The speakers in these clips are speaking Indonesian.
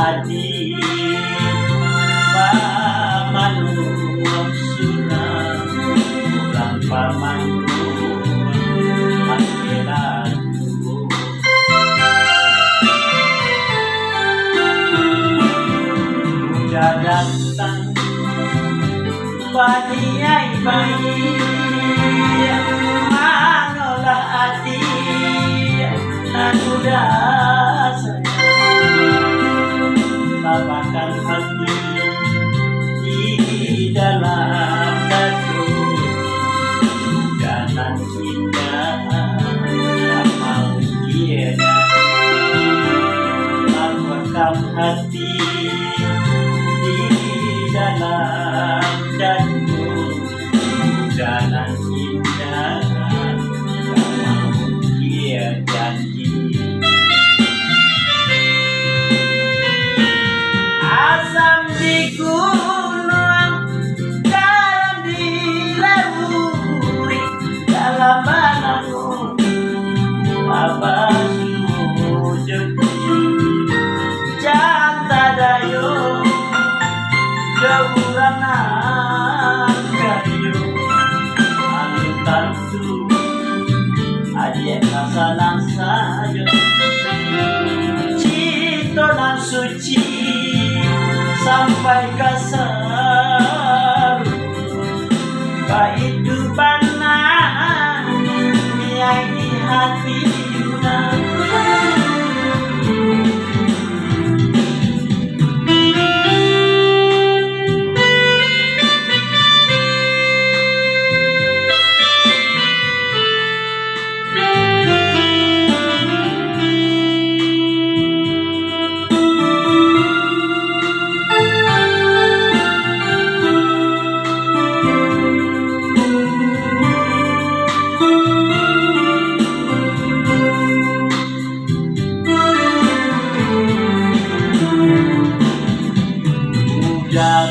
Adi pamanuang surang ulang pamanuang pangkilanku udah datang paniai bayi manolah adi dan udah lapangkan hati di dalam dadu dan kita tak mau tiada lapangkan hati di dalam dadu dan kita tak mau tiada. Asam di gunung, garam di laut, dalam bangun apa sujud janta dayo keurangan kayu alutan su adik kasalang sayo cito dan suci sampai kasar kehidupan niai di hati Yuna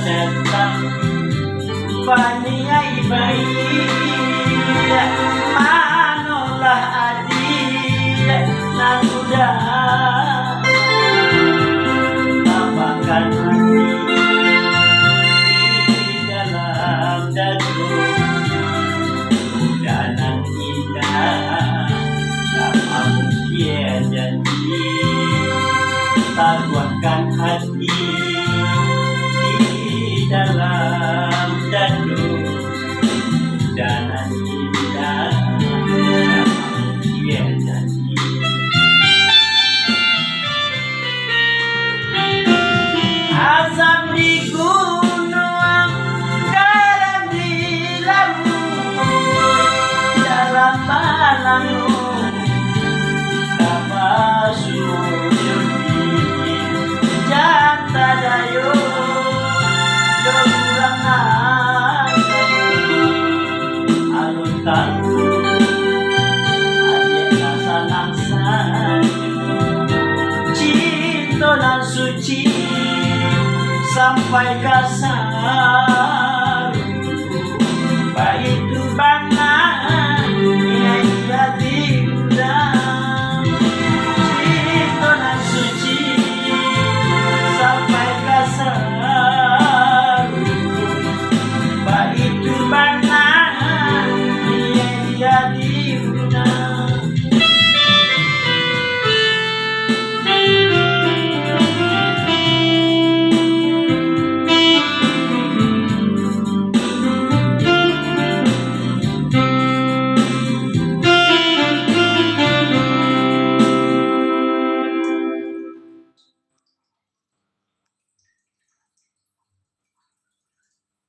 datang paniai bayi manolah adi nan udah lapangkan hati di dalam dadu dan indah tak mau dia janji taruhkan hati dalam dadu dan indah dia janji asam di gunung garam di laut dalam balangu kapal sujud janta dayo kekurangan alutan adik kasalang sayo cinta dan suci sampai kasar